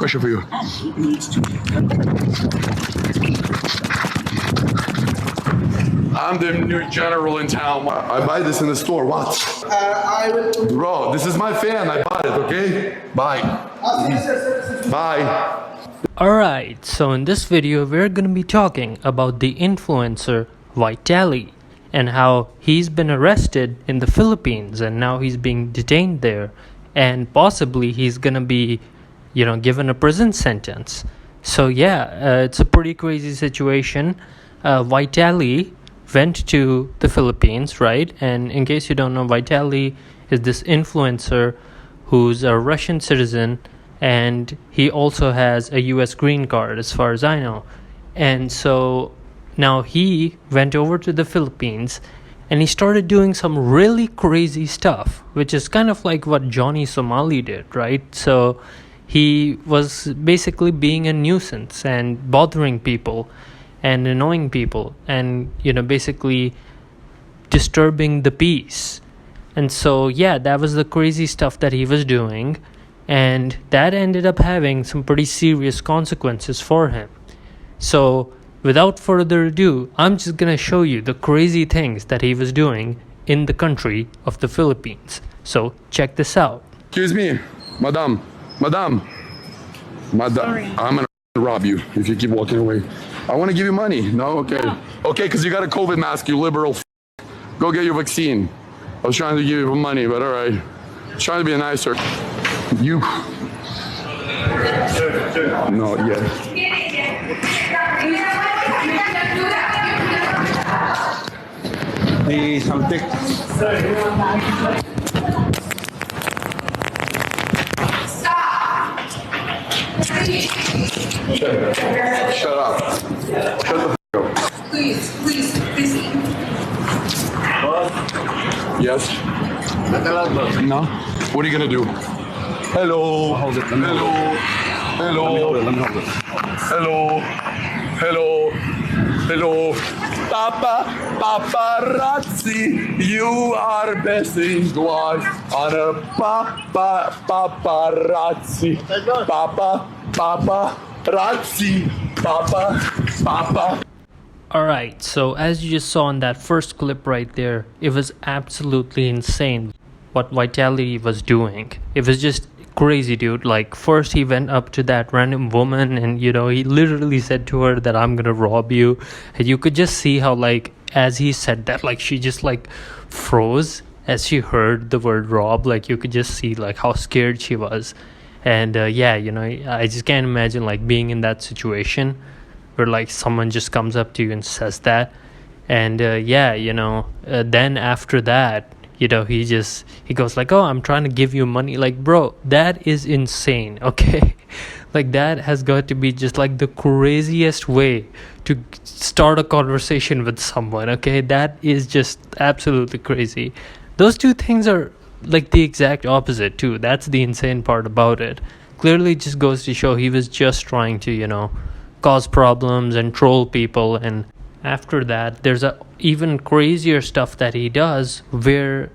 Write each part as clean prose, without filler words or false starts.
question for you. I'm the new general in town. I buy this in the store. What? Bro, this is my fan. I bought it, okay? Bye. Bye. Alright, so in this video we're going to be talking about the influencer Vitaly and how he's been arrested in the Philippines and now he's being detained there and possibly he's going to be, given a prison sentence. So yeah, it's a pretty crazy situation. Vitaly went to the Philippines, right? And in case you don't know, Vitaly is this influencer who's a Russian citizen and he also has a US green card as far as I know. And so now he went over to the Philippines and he started doing some really crazy stuff, which is kind of like what Johnny Somali did, right? So he was basically being a nuisance and bothering people and annoying people and, basically disturbing the peace. And so, yeah, that was the crazy stuff that he was doing. And that ended up having some pretty serious consequences for him. So, without further ado, I'm just gonna show you the crazy things that he was doing in the country of the Philippines. So, check this out. Excuse me, madam. Sorry. I'm gonna rob you if you keep walking away. I want to give you money. No? Okay. No. Okay, because you got a COVID mask, you liberal Go get your vaccine. I was trying to give you money, but all right. Trying to be nicer. You. No, yeah. Hey, something. Stop. Shut up. Shut the f up. Please. Yes? No? What are you gonna do? Hello. Hold it. Hello. Let me hold it. Hello. Paparazzi, you are best in class on a paparazzi. Papa. Alright, so as you just saw in that first clip right there, it was absolutely insane what Vitaly was doing. It was just crazy, dude. Like, first he went up to that random woman and, he literally said to her that I'm gonna rob you. And you could just see how, like, as he said that, like, she just, like, froze as she heard the word rob. Like, you could just see, like, how scared she was. And, I just can't imagine, like, being in that situation where like someone just comes up to you and says that. And then after that, he goes like, oh, I'm trying to give you money. Like, bro, that is insane. Okay. Like, that has got to be just like the craziest way to start a conversation with someone. Okay, that is just absolutely crazy. Those two things are like the exact opposite too. That's the insane part about it. Clearly just goes to show he was just trying to cause problems and troll people. And after that, there's a even crazier stuff that he does where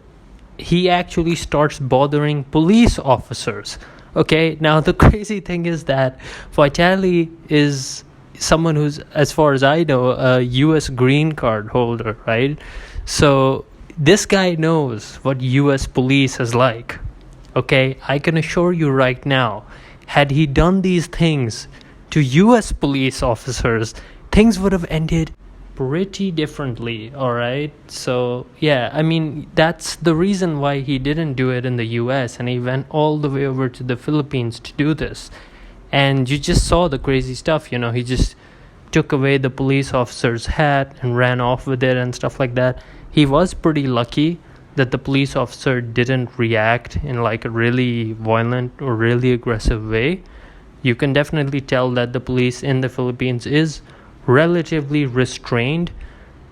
he actually starts bothering police officers. Okay, now the crazy thing is that Vitaly is someone who's, as far as I know, a US green card holder, right? So this guy knows what US police is like. Okay, I can assure you right now, had he done these things to US police officers, things would have ended pretty differently, alright? So, yeah, I mean, that's the reason why he didn't do it in the US and he went all the way over to the Philippines to do this. And you just saw the crazy stuff, he just took away the police officer's hat and ran off with it and stuff like that. He was pretty lucky that the police officer didn't react in like a really violent or really aggressive way. You can definitely tell that the police in the Philippines is relatively restrained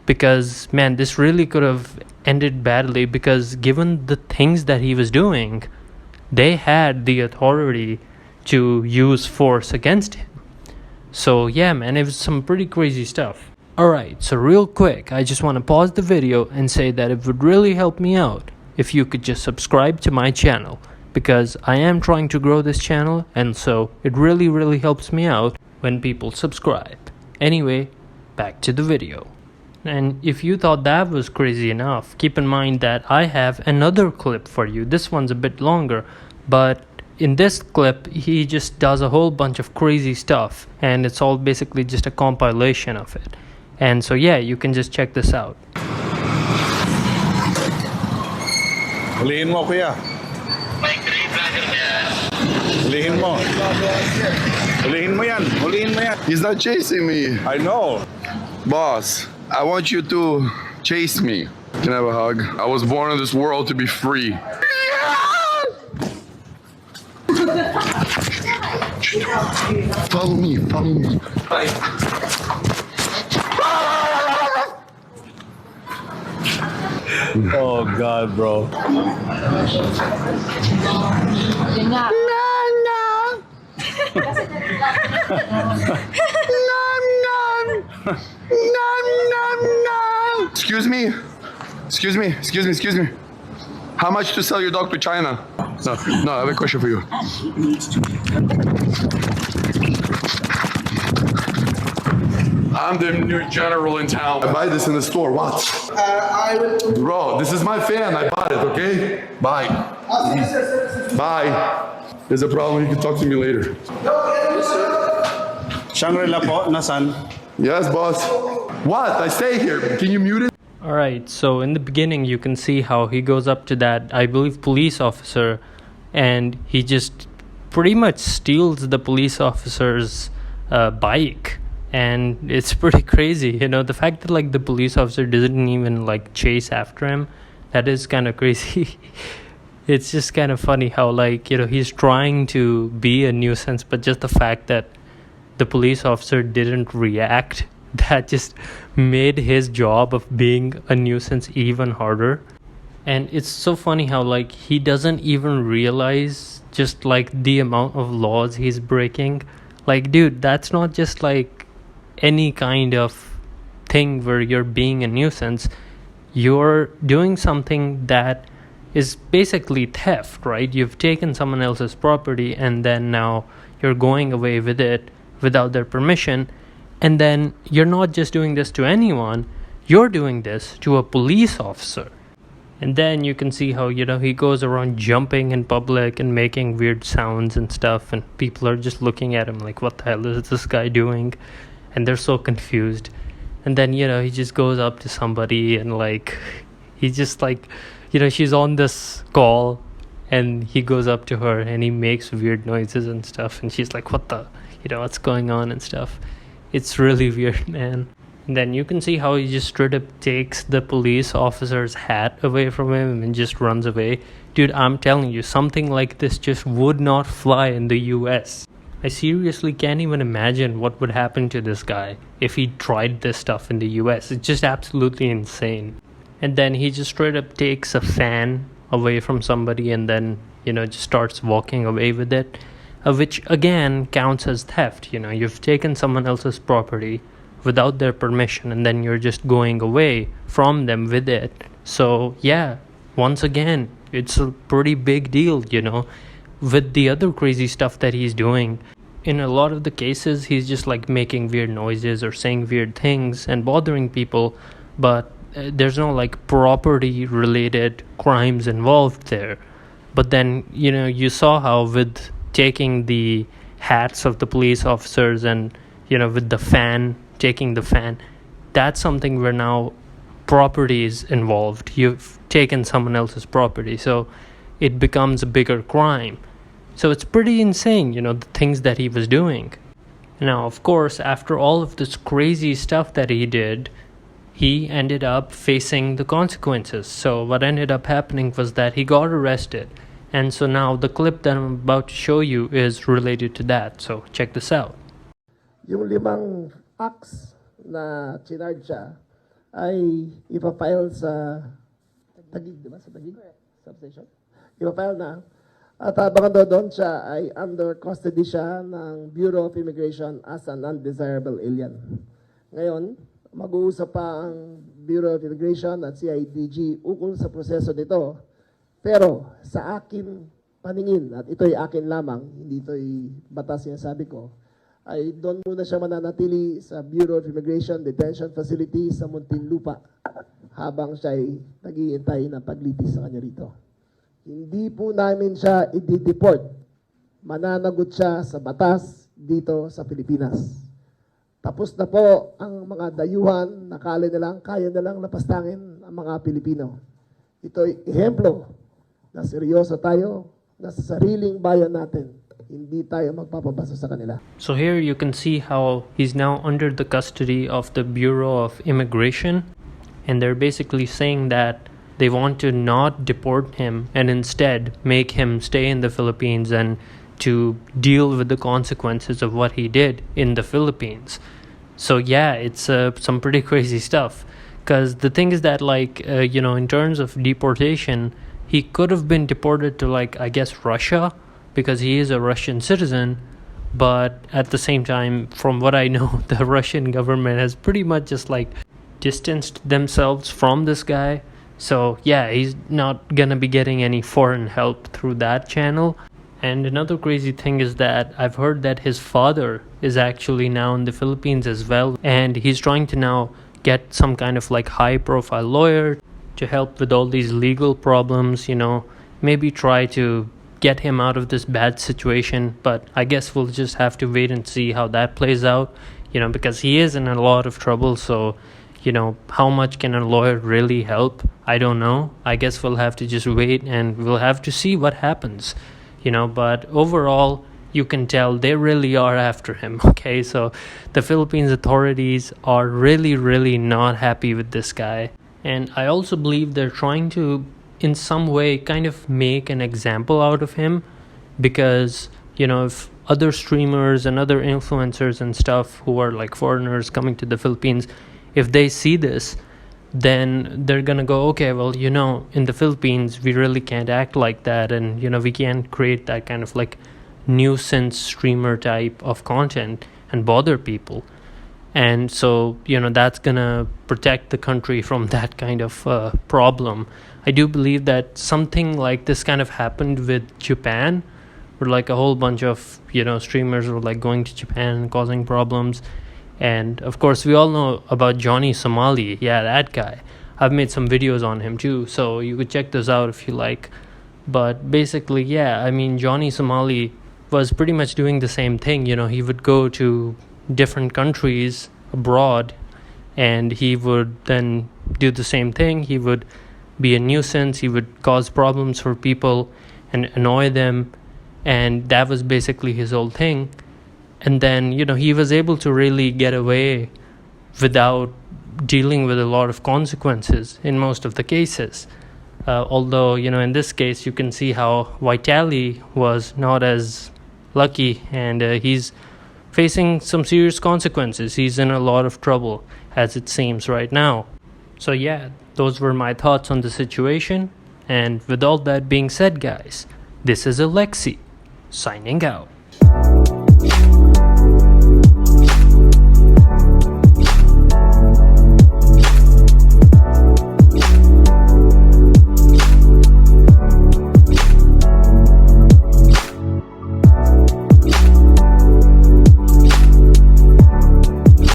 because, man, this really could have ended badly because given the things that he was doing, they had the authority to use force against him. So, yeah, man, it was some pretty crazy stuff. Alright, so real quick, I just want to pause the video and say that it would really help me out if you could just subscribe to my channel. because I am trying to grow this channel, and so it really helps me out when people subscribe. Anyway, back to the video. And if you thought that was crazy enough, keep in mind that I have another clip for you. This one's a bit longer, but in this clip, he just does a whole bunch of crazy stuff, and it's all basically just a compilation of it. And so yeah, you can just check this out. Hulihin mo, kuya. Hulihin mo. Hulihin mo yan. Hulihin mo yan. He's not chasing me. I know. Boss, I want you to chase me. Can I have a hug? I was born in this world to be free. Follow me, follow me. Oh, God, bro. Excuse me. Excuse me. Excuse me. Excuse me. How much to sell your dog to China? No, I have a question for you. I'm the new general in town. I buy this in the store. What? Bro, this is my fan. I bought it, okay? Bye. Bye. There's a problem. You can talk to me later. Shangri-La po, nasan? Yes, boss. What? I stay here. Can you mute it? Alright, so in the beginning you can see how he goes up to that, I believe, police officer, and he just pretty much steals the police officer's bike. And it's pretty crazy, you know, the fact that like the police officer doesn't even like chase after him, that is kind of crazy. It's just kind of funny how, like, you know, he's trying to be a nuisance, but just the fact that the police officer didn't react, that just made his job of being a nuisance even harder. And it's so funny how, like, he doesn't even realize just like the amount of laws he's breaking. Like, dude, that's not just like any kind of thing where you're being a nuisance. You're doing something that is basically theft, right? You've taken someone else's property and then now you're going away with it without their permission. And then you're not just doing this to anyone, you're doing this to a police officer. And then you can see how, you know, he goes around jumping in public and making weird sounds and stuff, and people are just looking at him like, what the hell is this guy doing? And they're so confused. And then, you know, he just goes up to somebody and like, he just like, you know, she's on this call and he goes up to her and he makes weird noises and stuff, and she's like, what the, you know, what's going on and stuff. It's really weird, man. And then you can see how he just straight up takes the police officer's hat away from him and just runs away. Dude, I'm telling you, something like this just would not fly in the US. I seriously can't even imagine what would happen to this guy if he tried this stuff in the US. It's just absolutely insane. And then he just straight up takes a fan away from somebody and then, you know, just starts walking away with it, which again counts as theft. You know, you've taken someone else's property without their permission and then you're just going away from them with it. So yeah, once again, it's a pretty big deal, you know, with the other crazy stuff that he's doing. In a lot of the cases, he's just like making weird noises or saying weird things and bothering people, but there's no like property related crimes involved there. But then, you know, you saw how with taking the hats of the police officers and, you know, with the fan, taking the fan, that's something where now property is involved. You've taken someone else's property, so it becomes a bigger crime. So it's pretty insane, you know, the things that he was doing. Now, of course, after all of this crazy stuff that he did, he ended up facing the consequences. So what ended up happening was that he got arrested. And so now the clip that I'm about to show you is related to that. So check this out. Yung limang acts na chinarge siya ay ipafile sa Taguig, di ba? Sa Taguig? Substation? Ipafile na. At habang doon siya ay under custody siya ng Bureau of Immigration as an undesirable alien. Ngayon, mag-uusap pa ang Bureau of Immigration at CIDG ukol sa proseso nito. Pero sa akin paningin, at ito'y akin lamang, hindi ito'y batas yung sabi ko, ay doon muna siya mananatili sa Bureau of Immigration Detention Facility sa Muntinlupa habang siya ay nag-iintay ng paglitis sa kanya rito. Hindi po namin siya i-deport. Mananagot siya sa batas dito sa Pilipinas. Tapos na po ang mga dayuhan, nakala kaya na lang lapastangin ang mga Pilipino. Ito'y ehemplo na seryoso tayo na sa sariling bayan natin. Hindi tayo magpapabasa sa kanila. So here you can see how he's now under the custody of the Bureau of Immigration, and they're basically saying that they want to not deport him and instead make him stay in the Philippines and to deal with the consequences of what he did in the Philippines. So yeah, it's some pretty crazy stuff. Because the thing is that, in terms of deportation, he could have been deported to, I guess, Russia, because he is a Russian citizen. But at the same time, from what I know, the Russian government has pretty much just, distanced themselves from this guy. So yeah, he's not gonna be getting any foreign help through that channel. And another crazy thing is that I've heard that his father is actually now in the Philippines as well, and he's trying to now get some kind of high profile lawyer to help with all these legal problems, maybe try to get him out of this bad situation. But I guess we'll just have to wait and see how that plays out, because he is in a lot of trouble. So how much can a lawyer really help? I don't know. I guess we'll have to just wait and we'll have to see what happens. But overall, you can tell they really are after him, okay? So the Philippines authorities are really, really not happy with this guy. And I also believe they're trying to, in some way, kind of make an example out of him, because, if other streamers and other influencers and stuff who are foreigners coming to the Philippines, if they see this, then they're gonna go, okay, well, in the Philippines, we really can't act like that, and, we can't create that kind of nuisance streamer type of content and bother people. And so, that's gonna protect the country from that kind of problem. I do believe that something like this kind of happened with Japan, where a whole bunch of, streamers were going to Japan and causing problems. And of course, we all know about Johnny Somali. Yeah, that guy. I've made some videos on him too, so you could check those out if you like. But basically, yeah, Johnny Somali was pretty much doing the same thing. He would go to different countries abroad, and he would then do the same thing. He would be a nuisance. He would cause problems for people and annoy them. And that was basically his whole thing. And then, he was able to really get away without dealing with a lot of consequences in most of the cases. Although, in this case, you can see how Vitaly was not as lucky, and he's facing some serious consequences. He's in a lot of trouble, as it seems right now. So yeah, those were my thoughts on the situation. And with all that being said, guys, this is Alexi, signing out.